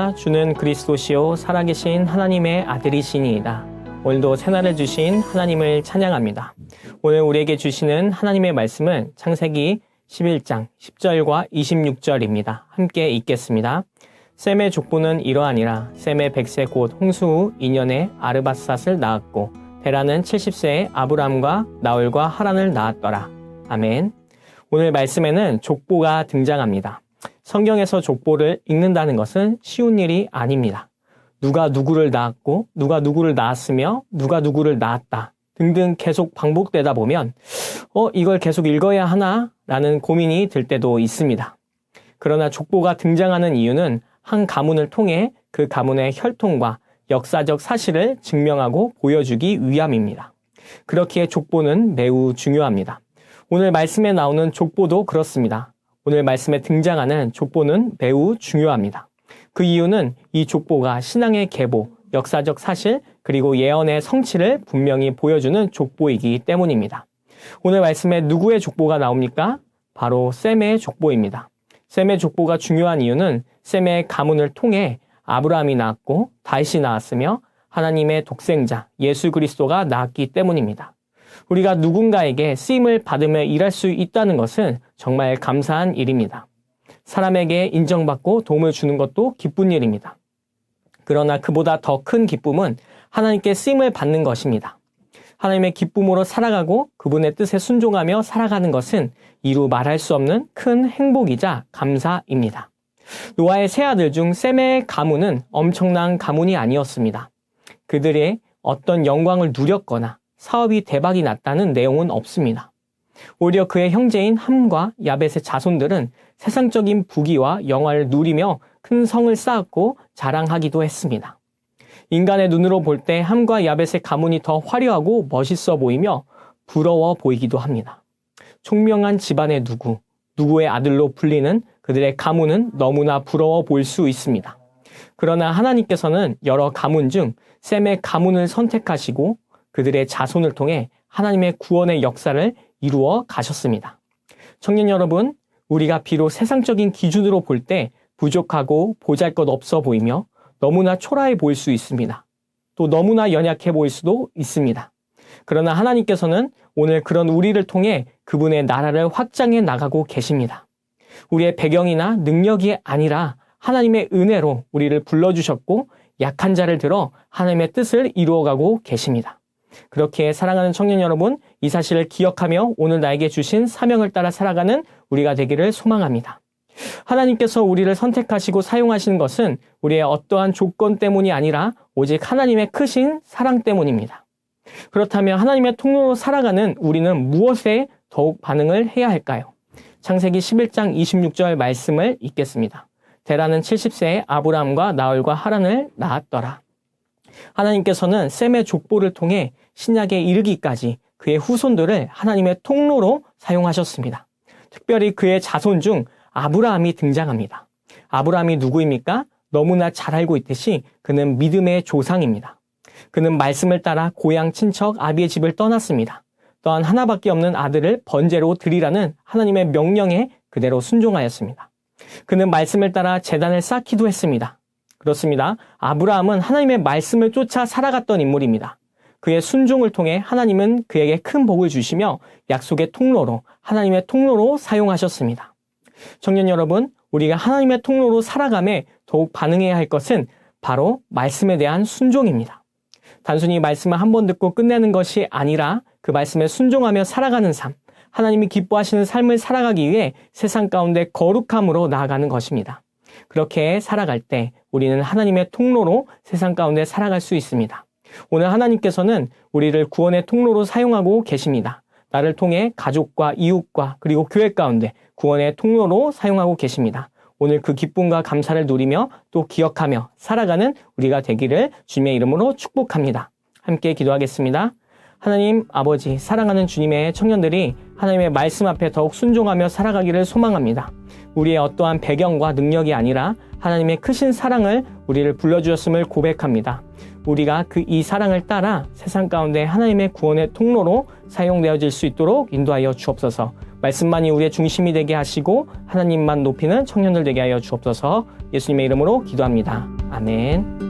할렐루야, 주는 그리스도시요 살아계신 하나님의 아들이시니이다. 오늘도 새날을 주신 하나님을 찬양합니다. 오늘 우리에게 주시는 하나님의 말씀은 창세기 11장 10절과 26절입니다. 함께 읽겠습니다. 셈의 족보는 이러하니라. 셈의 100세 곧 홍수 후 2년에 아르밧삿을 낳았고 데라는 70세에 아브람과 나홀과 하란을 낳았더라. 아멘. 오늘 말씀에는 족보가 등장합니다. 성경에서 족보를 읽는다는 것은 쉬운 일이 아닙니다. 누가 누구를 낳았고 누가 누구를 낳았으며 누가 누구를 낳았다 등등 계속 반복되다 보면 이걸 계속 읽어야 하나? 라는 고민이 들 때도 있습니다. 그러나 족보가 등장하는 이유는 한 가문을 통해 그 가문의 혈통과 역사적 사실을 증명하고 보여주기 위함입니다. 그렇기에 족보는 매우 중요합니다. 오늘 말씀에 나오는 족보도 그렇습니다. 오늘 말씀에 등장하는 족보는 매우 중요합니다. 그 이유는 이 족보가 신앙의 계보, 역사적 사실, 그리고 예언의 성취를 분명히 보여주는 족보이기 때문입니다. 오늘 말씀에 누구의 족보가 나옵니까? 바로 셈의 족보입니다. 셈의 족보가 중요한 이유는 셈의 가문을 통해 아브라함이 낳았고 다윗이 낳았으며 하나님의 독생자 예수 그리스도가 낳았기 때문입니다. 우리가 누군가에게 쓰임을 받으며 일할 수 있다는 것은 정말 감사한 일입니다. 사람에게 인정받고 도움을 주는 것도 기쁜 일입니다. 그러나 그보다 더 큰 기쁨은 하나님께 쓰임을 받는 것입니다. 하나님의 기쁨으로 살아가고 그분의 뜻에 순종하며 살아가는 것은 이루 말할 수 없는 큰 행복이자 감사입니다. 노아의 세 아들 중 셈의 가문은 엄청난 가문이 아니었습니다. 그들의 어떤 영광을 누렸거나 사업이 대박이 났다는 내용은 없습니다. 오히려 그의 형제인 함과 야벳의 자손들은 세상적인 부귀와 영화를 누리며 큰 성을 쌓았고 자랑하기도 했습니다. 인간의 눈으로 볼 때 함과 야벳의 가문이 더 화려하고 멋있어 보이며 부러워 보이기도 합니다. 총명한 집안의 누구의 아들로 불리는 그들의 가문은 너무나 부러워 보일 수 있습니다. 그러나 하나님께서는 여러 가문 중 셈의 가문을 선택하시고 그들의 자손을 통해 하나님의 구원의 역사를 이루어 가셨습니다. 청년 여러분, 우리가 비록 세상적인 기준으로 볼 때 부족하고 보잘것없어 보이며 너무나 초라해 보일 수 있습니다. 또 너무나 연약해 보일 수도 있습니다. 그러나 하나님께서는 오늘 그런 우리를 통해 그분의 나라를 확장해 나가고 계십니다. 우리의 배경이나 능력이 아니라 하나님의 은혜로 우리를 불러주셨고 약한 자를 들어 하나님의 뜻을 이루어가고 계십니다. 그렇게 사랑하는 청년 여러분, 이 사실을 기억하며 오늘 나에게 주신 사명을 따라 살아가는 우리가 되기를 소망합니다. 하나님께서 우리를 선택하시고 사용하시는 것은 우리의 어떠한 조건 때문이 아니라 오직 하나님의 크신 사랑 때문입니다. 그렇다면 하나님의 통로로 살아가는 우리는 무엇에 더욱 반응을 해야 할까요? 창세기 11장 26절 말씀을 읽겠습니다. 데라는 70세에 아브람과 나홀과 하란을 낳았더라. 하나님께서는 셈의 족보를 통해 신약에 이르기까지 그의 후손들을 하나님의 통로로 사용하셨습니다. 특별히 그의 자손 중 아브라함이 등장합니다. 아브라함이 누구입니까? 너무나 잘 알고 있듯이 그는 믿음의 조상입니다. 그는 말씀을 따라 고향 친척 아비의 집을 떠났습니다. 또한 하나밖에 없는 아들을 번제로 드리라는 하나님의 명령에 그대로 순종하였습니다. 그는 말씀을 따라 제단을 쌓기도 했습니다. 그렇습니다. 아브라함은 하나님의 말씀을 쫓아 살아갔던 인물입니다. 그의 순종을 통해 하나님은 그에게 큰 복을 주시며 약속의 통로로, 하나님의 통로로 사용하셨습니다. 청년 여러분, 우리가 하나님의 통로로 살아감에 더욱 반응해야 할 것은 바로 말씀에 대한 순종입니다. 단순히 말씀을 한 번 듣고 끝내는 것이 아니라 그 말씀에 순종하며 살아가는 삶, 하나님이 기뻐하시는 삶을 살아가기 위해 세상 가운데 거룩함으로 나아가는 것입니다. 그렇게 살아갈 때 우리는 하나님의 통로로 세상 가운데 살아갈 수 있습니다. 오늘 하나님께서는 우리를 구원의 통로로 사용하고 계십니다. 나를 통해 가족과 이웃과 그리고 교회 가운데 구원의 통로로 사용하고 계십니다. 오늘 그 기쁨과 감사를 누리며 또 기억하며 살아가는 우리가 되기를 주님의 이름으로 축복합니다. 함께 기도하겠습니다. 하나님 아버지, 사랑하는 주님의 청년들이 하나님의 말씀 앞에 더욱 순종하며 살아가기를 소망합니다. 우리의 어떠한 배경과 능력이 아니라 하나님의 크신 사랑을 우리를 불러주셨음을 고백합니다. 우리가 이 사랑을 따라 세상 가운데 하나님의 구원의 통로로 사용되어질 수 있도록 인도하여 주옵소서. 말씀만이 우리의 중심이 되게 하시고 하나님만 높이는 청년들 되게 하여 주옵소서. 예수님의 이름으로 기도합니다. 아멘.